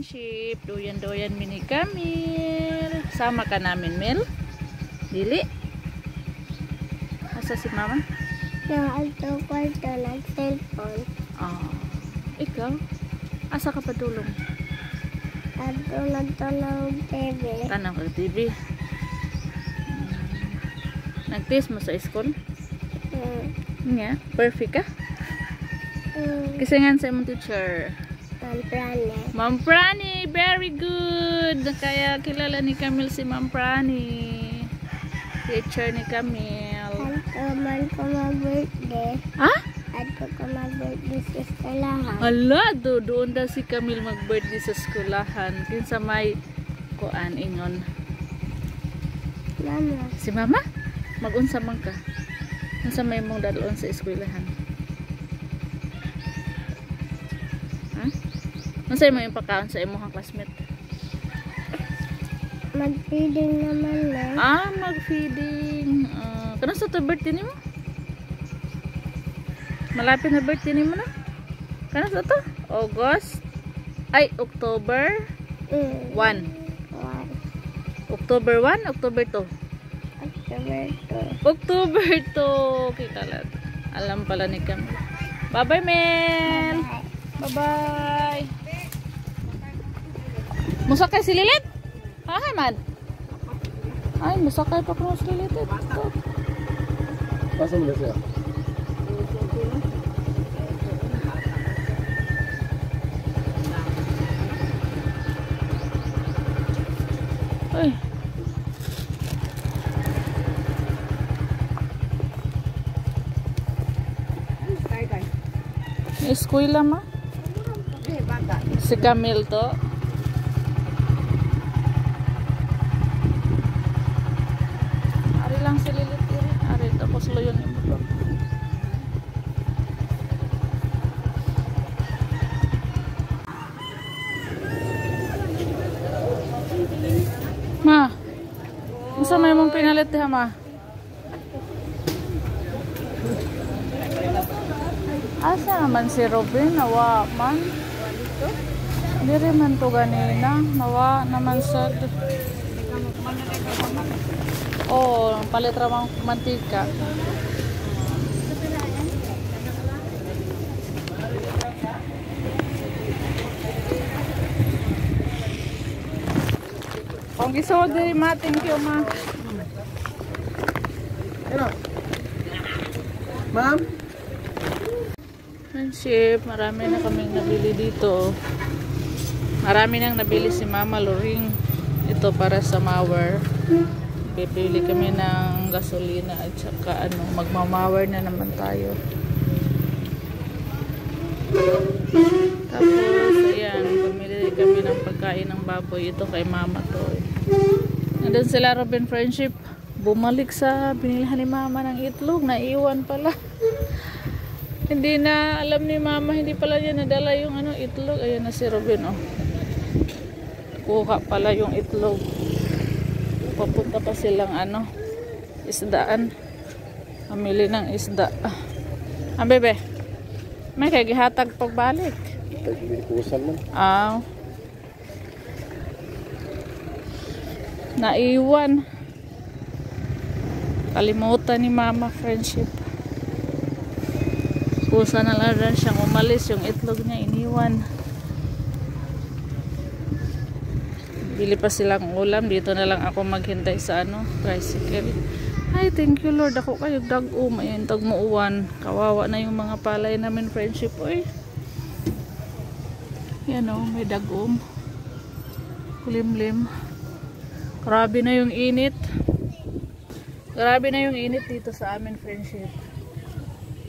friendship. Doyan-doyan mini Camille. Sama ka namin, Mel? Dili? Asa si mama? Nasa kwarto nag-cellphone. Ikaw? Asa ka pa tulong? Ato nagtanong TV. Tanong ka TV. Nag-test mo sa school? Nga, perfect ka? Kasi nga sa imong teacher. Ma'am Prani, very good. Kaya kilala ni Camille si Ma'am Prani. Teacher ni Camille. Ato man ko mag-birthday. Ha? Ato ko mag-birthday sa eskalahan. Hala, doon daw si Camille mag-birthday sa skulahan. Kinsa may kuan ingon. Mama. Si Mama? Mag-unsa man ka? Unsa may mong dalon sa eskwelahan? Ha? Unsa may imong pagkaon sa imong classmate? Mag-feeding naman na. Mag-feeding. Kano sa birthday nimo? Malapit na birthday nimo na? Kano sa to? August? Ay, October 1. October 1? October 2? October 2. Kita lang. Alam pala ni Camille. Bye-bye, Mel. Bye-bye. Musakay si Lilit? Hi, man. Ay, musakay pa ko si Lilit. Pasa mo na siya. Ay. Eskwela ma? Si Camille to. Ari lang si Lilit iri. Ari tapos loyon yung buto. Ma, masa may mong pinalit ha ma? Asa naman si Robin? Nawa man. Diri man to ganina. Nawa naman sad. Oh, palit ramang mantika. Kung gusto diri ma, thank you ma. Ano? Ma'am? Friendship, marami na kaming nabili dito. Marami nang nabili si Mama Loring. Ito para sa mower. Pipili kami ng gasolina at saka magmamawer na naman tayo. Tapos, ayan, pumili kami ng pagkain ng baboy. Ito kay Mama to. Nandun sila Robin friendship. Bumalik sa binilhan ni Mama ng itlog. Naiwan pala. Hindi na alam ni Mama, hindi pala niya nadala yung itlog. Ayan na si Robin, oh. Kuha pala yung itlog. Papunta pa silang isdaan. Pamili ng isda. Bebe. May kagihatag pagbalik. Tagbipusan man. Naiwan. Kalimutan ni Mama friendship. Kusa na lang rin siyang umalis. Yung itlog niya iniwan. Bili pa silang ulam. Dito na lang ako maghintay sa tricycle. Ay, thank you Lord. Ako kayo dag-um. Ayun, tagmuuwan. Kawawa na yung mga palay namin friendship. Uy. Yan o, may dag-um. Kulimlim. Grabe na yung init. Grabe na yung init dito sa amin friendship.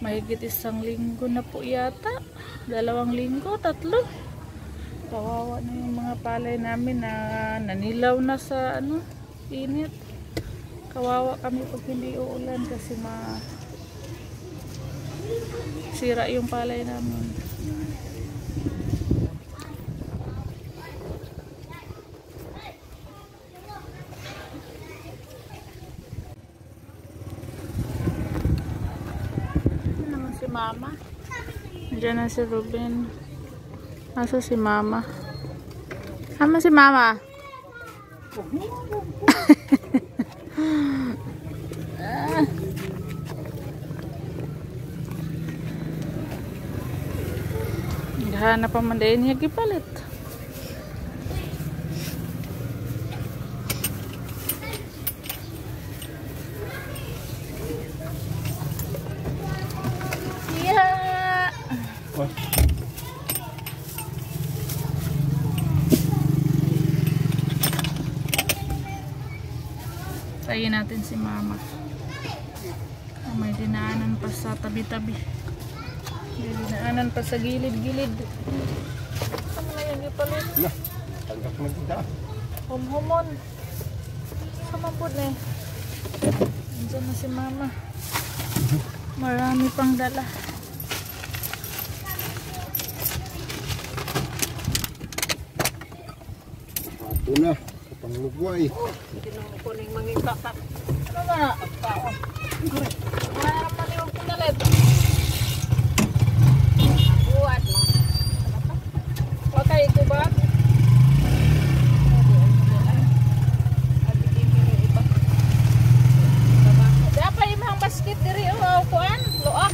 Mahigit 1 linggo na po yata. 2 linggo, 3. Kawawa na yung mga palay namin na nanilaw na sa init. Kawawa kami pag hindi uulan kasi sira yung palay namin. Mama. Diyan na si Ruben. Asa si Mama? Sama si mama. Hanap pa man din niya gipalit. Yeah. What? Tayin natin si mama. May dinaanan pa sa tabi-tabi. May dinaanan pa sa gilid-gilid. Ano na yan ipalit? Nah, tanggap na kita. Hum-humon. Sama po na eh. Andiyan na si mama. Marami pang dala. Ato na. Panglubuay. Kinukuning manging katak. Ano na? Pagkaon. Marami pa niwag punalit. Buat mo. Wakay ko ba? Dapat imang basket diri o kuan, luak.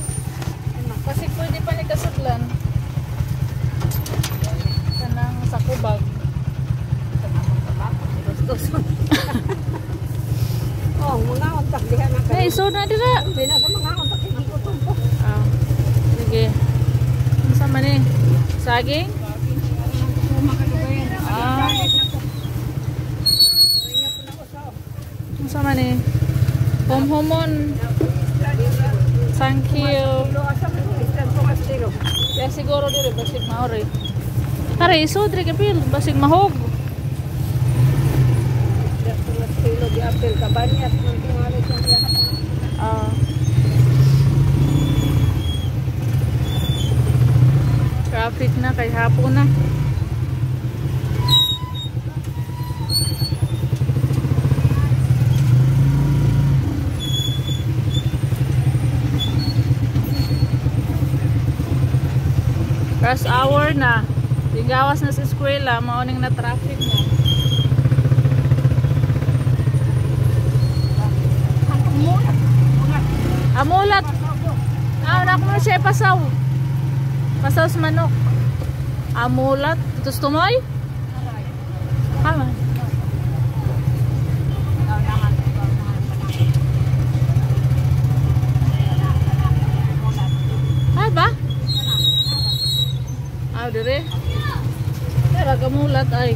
Kasi pwede pa ni kasudlan. Kanang sa kubag. Oh, mga kontak diha na Hey, so na dira. Hindi na sa mga kontak hindi ko tumpo. Ah. Sige. Ano sa man eh? Saging? Ah. Ano sa man eh? Hum-humon. Thank you. Ya siguro diri basig maori. Kare iso diri kapil basig mahog. Kilo di apel kabanyas ng tingali sa lahat. Ah. Traffic na kay hapon na. Rush hour na. Ligawas na sa eskwela, mauning na traffic na. Amulat. Anak mo siya pasaw. Pasaw sa manok. Amulat. Tus tumoy? Kama. Ay ba? Ah, dire. Tara kamulat ay.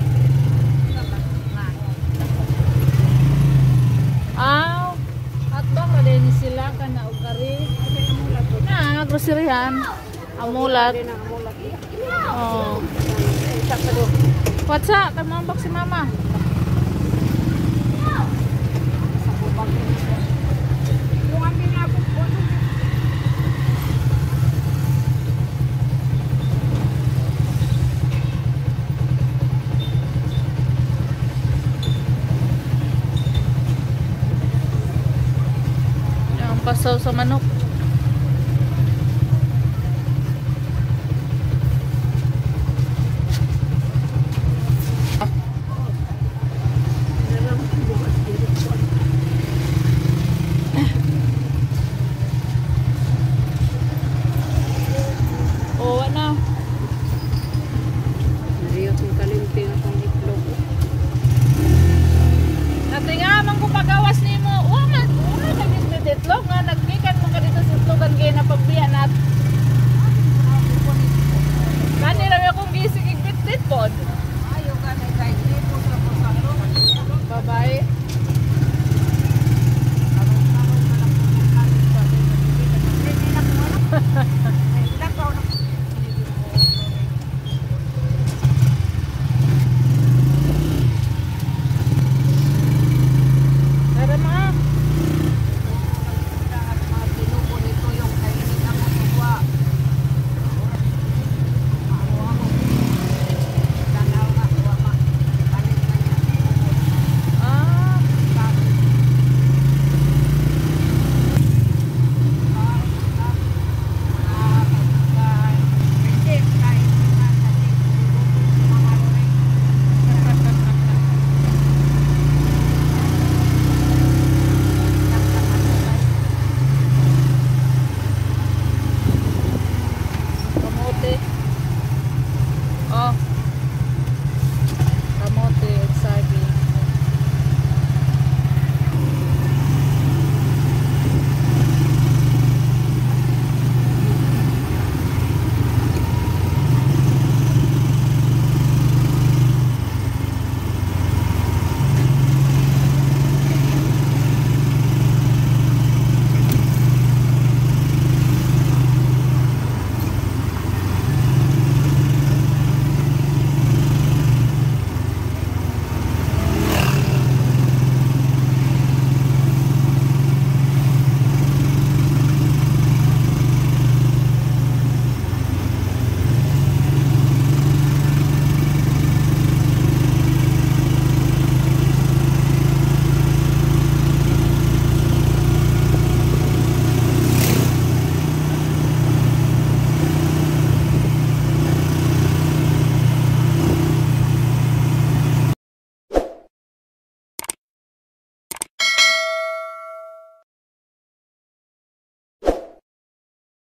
Ah, at ba madin sila ka na ugari. Na groceryhan. Amulat. Oh. What's up? Kamambak si mama. Yung pasaw sa manok.